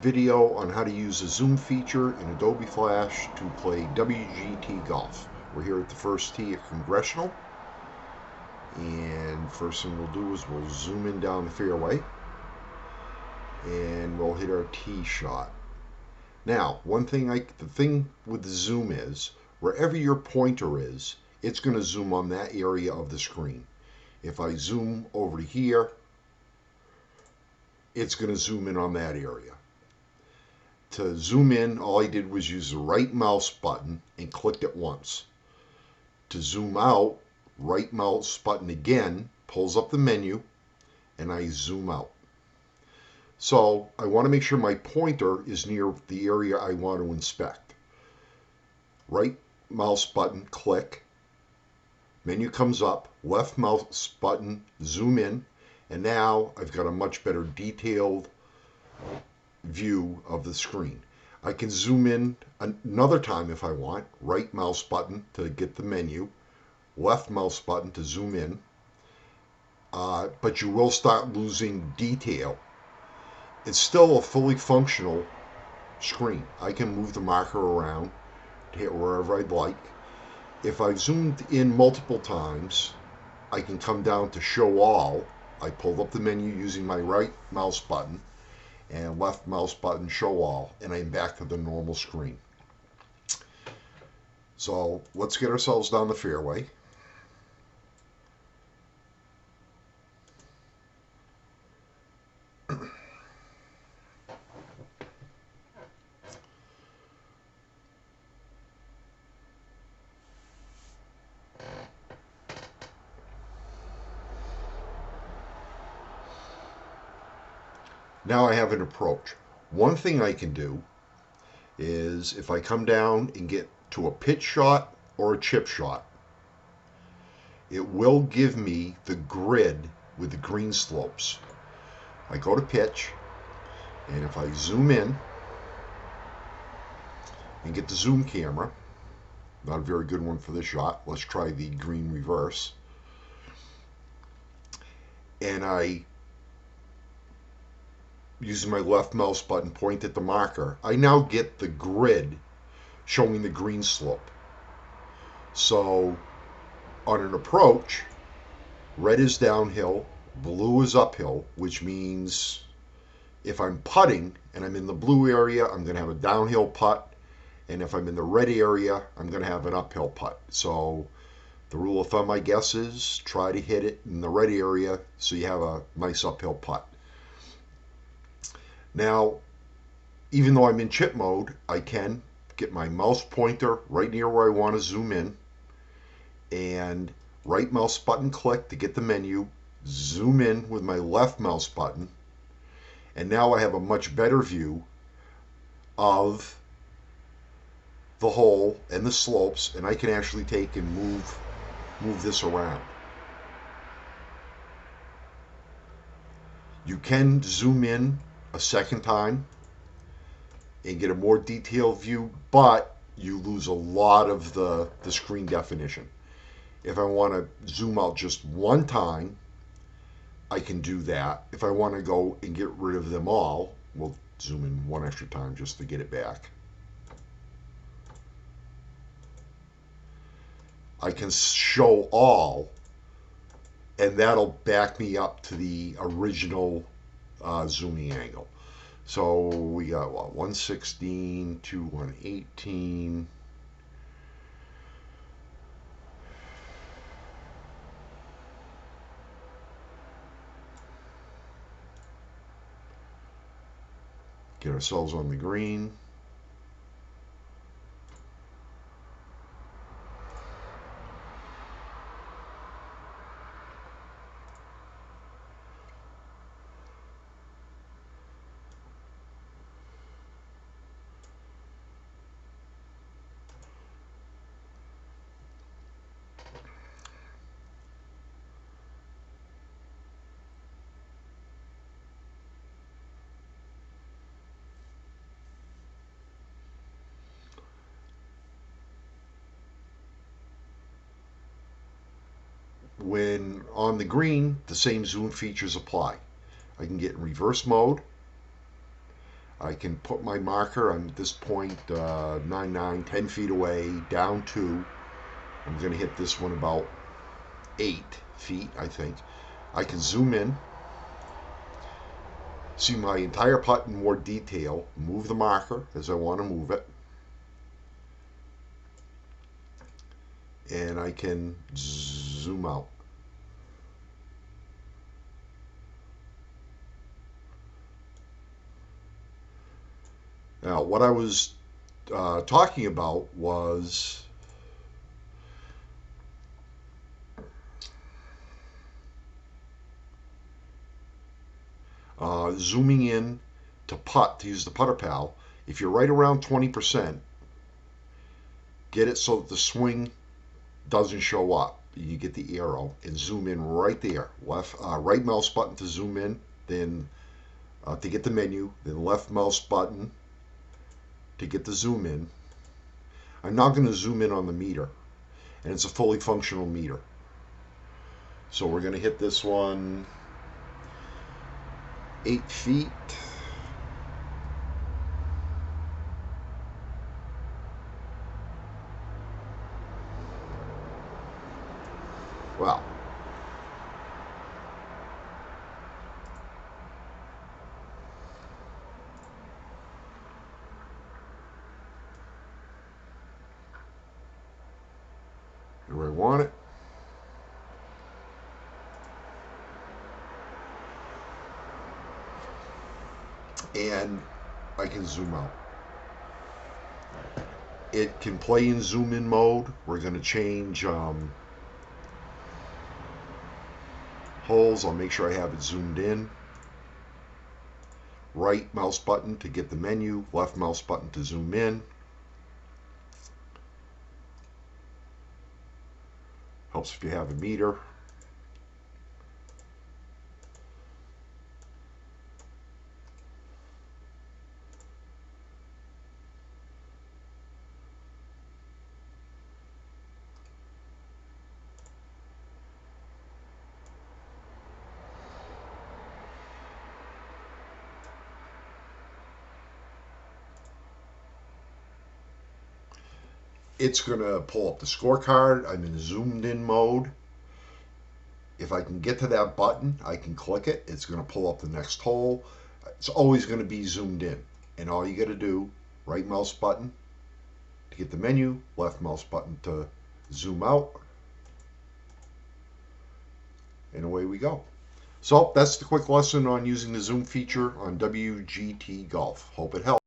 Video on how to use the zoom feature in Adobe Flash to play WGT Golf. We're here at the first tee at Congressional, and first thing we'll do is we'll zoom in down the fairway and we'll hit our tee shot. Now, the thing with the zoom is wherever your pointer is, it's going to zoom on that area of the screen. If I zoom over to here, it's going to zoom in on that area. To zoom in, all I did was use the right mouse button and clicked it once. To zoom out, right mouse button again, pulls up the menu, and I zoom out. So I want to make sure my pointer is near the area I want to inspect. Right mouse button, click, menu comes up, left mouse button, zoom in, and now I've got a much better detailed view of the screen. I can zoom in another time if I want. Right mouse button to get the menu, left mouse button to zoom in, but you will start losing detail. It's still a fully functional screen. I can move the marker around to hit wherever I'd like. If I've zoomed in multiple times, I can come down to show all. I pulled up the menu using my right mouse button and left mouse button, show all, and I'm back to the normal screen. So let's get ourselves down the fairway. Now I have an approach. One thing I can do is if I come down and get to a pitch shot or a chip shot, it will give me the grid with the green slopes. I go to pitch, and if I zoom in and get the zoom camera, not a very good one for this shot, let's try the green reverse, and I using my left mouse button point at the marker, I now get the grid showing the green slope. So on an approach, red is downhill, blue is uphill, which means if I'm putting and I'm in the blue area, I'm going to have a downhill putt, and if I'm in the red area, I'm going to have an uphill putt. So the rule of thumb, I guess, is try to hit it in the red area so you have a nice uphill putt. Now, even though I'm in chip mode, I can get my mouse pointer right near where I want to zoom in, and right mouse button click to get the menu, zoom in with my left mouse button, and now I have a much better view of the hole and the slopes, and I can actually take and move this around. You can zoom in a second time and get a more detailed view, but you lose a lot of the screen definition. If I want to zoom out just one time, I can do that. If I want to go and get rid of them all, we'll zoom in one extra time just to get it back. I can show all, and that'll back me up to the original zooming angle. So we got what, 116 to 118. Get ourselves on the green. When on the green, the same zoom features apply. I can get in reverse mode. I can put my marker. I'm at this point 10 feet away, down 2. I'm going to hit this one about 8 feet, I think. I can zoom in, see my entire putt in more detail, move the marker as I want to move it, and I can zoom out. Now, what I was talking about was zooming in to putt, to use the Putter Pal. If you're right around 20%, get it so that the swing doesn't show up. You get the arrow and zoom in right there. Right mouse button to zoom in, then to get the menu, then left mouse button to get the zoom in. I'm now going to zoom in on the meter, and it's a fully functional meter. So we're going to hit this one 8 feet. Wow. Where I want it. And I can zoom out. It can play in zoom in mode. We're going to change holes. I'll make sure I have it zoomed in. Right mouse button to get the menu, left mouse button to zoom in. Helps if you have a meter. It's going to pull up the scorecard. I'm in zoomed in mode. If I can get to that button, I can click it. It's going to pull up the next hole. It's always going to be zoomed in. And all you got to do, right mouse button to get the menu, left mouse button to zoom out. And away we go. So that's the quick lesson on using the zoom feature on WGT Golf. Hope it helps.